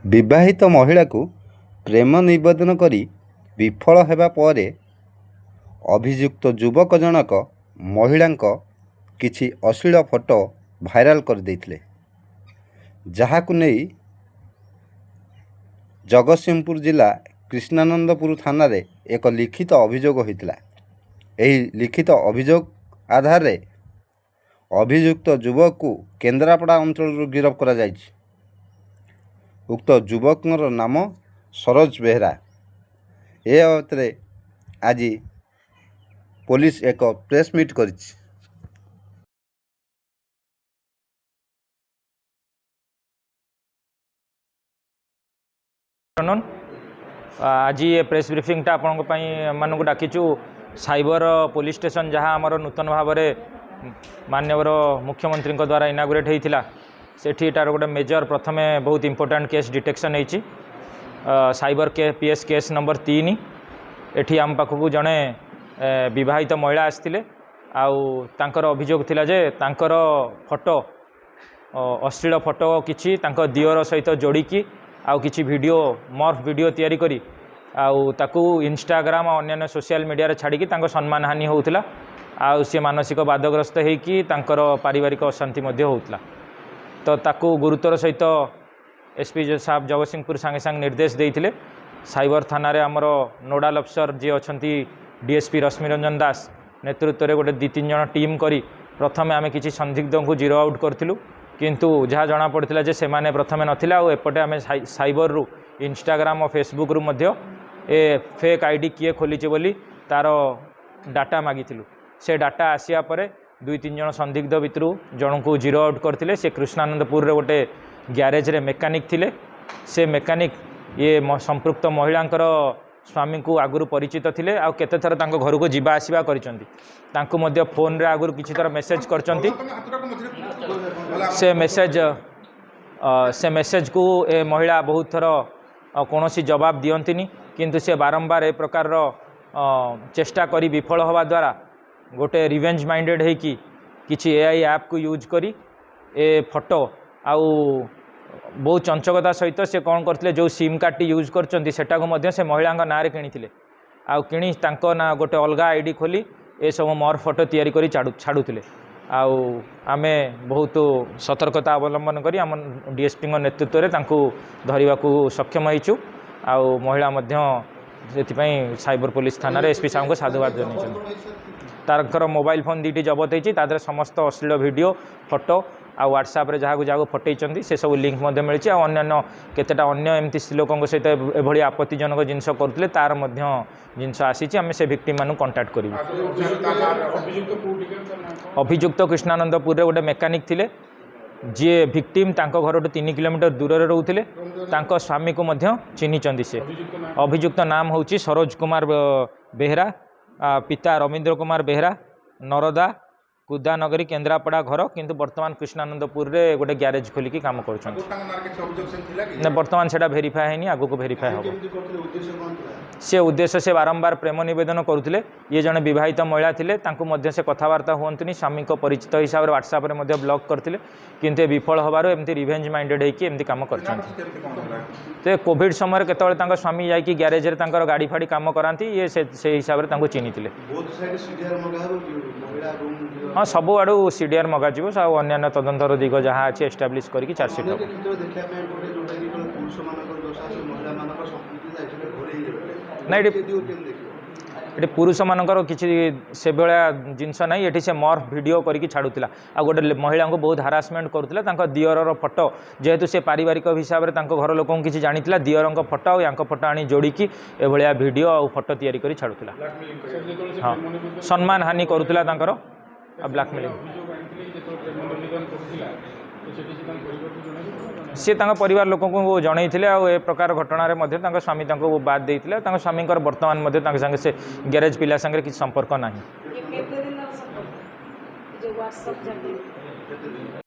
विवाहित महिला को प्रेम निवेदन करी विफल हेबा परे अभियुक्त युवक जनक महिला किछि अश्लील फोटो भाइराल कर देइथिले, जहाकु नहीं जगतसिंहपुर जिला कृष्णानंदपुर थाना रे एक लिखित अभियोग होइतिला। एही लिखित अभियोग आधार रे अभियुक्त युवक को केन्द्रापड़ा अंचल गिरफ करा जायछि। उक्त युवकर नाम सरोज बेहरा। ए बाबद आज पुलिस एक प्रेस मीट करिछि। आज ये प्रेस ब्रीफिंगटा आपण मानक डाकिचु साइबर पुलिस स्टेशन जहाँ आमर नूतन भाव में माननीय मुख्यमंत्री द्वारा इनागुरेट होता सेठी तार गोटे मेजर प्रथमे बहुत इंपोर्टेंट केस डिटेक्शन होती साइबर पीएस केस नंबर 3। एठी आम पाखक जड़े विवाहित महिला आसते आउर अभियोग थिला जे तांकर फोटो अश्लील फोटो किछि तांको दियर सहित जोड़िकी आउ किछि वीडियो मॉर्फ वीडियो तैयारी करी आउ ताकू इंस्टाग्राम और अन्य सोशल मीडिया रे छाड़ी तांको सम्मान हानि होउतला आउ से मानसिक बाधग्रस्त होइकी तांकर पारिवारिक अशांति मध्य होउतला। तो ताकू गुरुतर सहित एसपी साहब जगतसिंहपुर सांगे सांगे निर्देश देइथिले। साइबर थाना रे हमर नोडाल अफसर जी अछंती डीएसपी रश्मिरंजन दास नेतृत्व रे गोटे 2-3 जन टीम करी प्रथमे आमे किछि संदिग्ध को जीरो आउट करथिलु, किंतु जहाँ जना पड़ता जे सेमाने प्रथमे नथिला आ एपटे आमे साइबर रु इंस्टाग्राम और फेसबुक रु मध्य ए फेक आईडी किए खोलीचे बोली तार डाटा मागिथिलु। से डाटा आसिया परे 2-3 जन संदिग्ध भितर जन को जीरो आउट करथिले। से कृष्णानंदपुर रे गोटे ग्यारेज रे मेकानिक थिले। से मेकानिक ये संपृक्त महिलांकर स्वामी को आगुरी परिचित थिले आ केते थर तांको घर को जीवा आसीबा करिसंती। तांको मध्य फोन रे आगुरी किछि थर मेसेज करचंती। से मेसेज को ए महिला बहुत थर कौनसी जवाब दियंतिनी, किंतु से बारंबार ए प्रकार चेष्टा करी विफल होवा द्वारा गोटे रिवेंज माइंडेड है कि किछि एआई ऐप को यूज करी ए फोटो आउ बहुत चंचकता सहित से कौन करथिले जो सिम कार्ड यूज करचंती सेटा को मध्य से महिला ना रे किनिथिले आउ किणी तांको ना गोटे अलगा आईडी खोली ए सब मोर फोटो तैयारी करी छाड़ुथिले। आउ आमे बहुत सतर्कता अवलंबन करी आम डीएसपी नेतृत्व में तांको धरिबा को सक्षम होइछु। आउ महिला मध्य सेथिपई साइबर पुलिस थाना रे एसपी साहब को साधुवाद जनाइछन। तारकर मोबाइल फोन 2टी जबत होती समस्त अश्लील वीडियो फोटो आ व्हाट्सएप रे जहाँ फटैचंती से सब लिंक मध्य मिली आ अन्य केतेटा अन्य एमती लोकों सहित एभली आपत्तिजनक जिनस करुले तार मध्य जिनस आसी आम से विक्टिम मानु कांटेक्ट करिवु। अभियुक्त कृष्णानंदपुर रे गोटे मेकानिक थिले जी विक्टिम तांको घर 3 किलोमीटर दूर रे रहउथिले। तांको स्वामी को मध्य चिन्हिचंती। से अभियुक्त नाम होची सरोज कुमार बेहरा, पिता रवींद्र कुमार बेहरा, नरदा कुदानगरी केन्द्रापड़ा घर, किंतु वर्तमान कृष्णानंदपुर रे गोटे ग्यारेज खोलिकी काम करुछंती। ना वर्तमान सेटा वेरीफाई हैनी, आगु को वेरीफाई हो। से उद्देश्य से बारंबार प्रेम निवेदन करुथिले। ये जने विवाहित महिला थिले, तांको मध्य से कथावार्ता हुअंतनी स्वामी को परिचित हिसाब रे व्हाट्सएप रे मध्य ब्लॉक करथिले, किंतु विफल होबारो एमती रिवेंज माइंडेड है कि एमती काम करछंती। ते कोविड समय केतବେଳେ तांको स्वामी जाईकी ग्यारेज रे तांकर गाड़ी फाड़ी काम करांती, ये से हिसाब रे तांको चिन्हिथिले। हाँ सब आड़ू सीडीआर मगाଯିव अन्य तदंतर दिग जहाँ अच्छे एस्टाब्लीश करके चार्जसीट हो। ना ये पुरुष मानकर किसी से भाया जिनस ना ये से मॉर्फ वीडियो करके छाड़ूला आ गोटे महिला को बहुत हारासमेंट करूला। दियर फोटो जेहेतु से पारिवारिक हिसाब से घर लोक किसी जानी दियर फोटो और या फोटो आनी जोड़िकी एभलिया वीडियो और फोटो तैयारी कर छाड़ूला। हाँ सम्मान हानि करूला तांकर ब्लैकमेलिंग। सी परिवार लोक को जनईले ए प्रकार घटना स्वामी बाद देते स्वामी वर्तमान से गैरेज पिला संगे किसी संपर्क ना।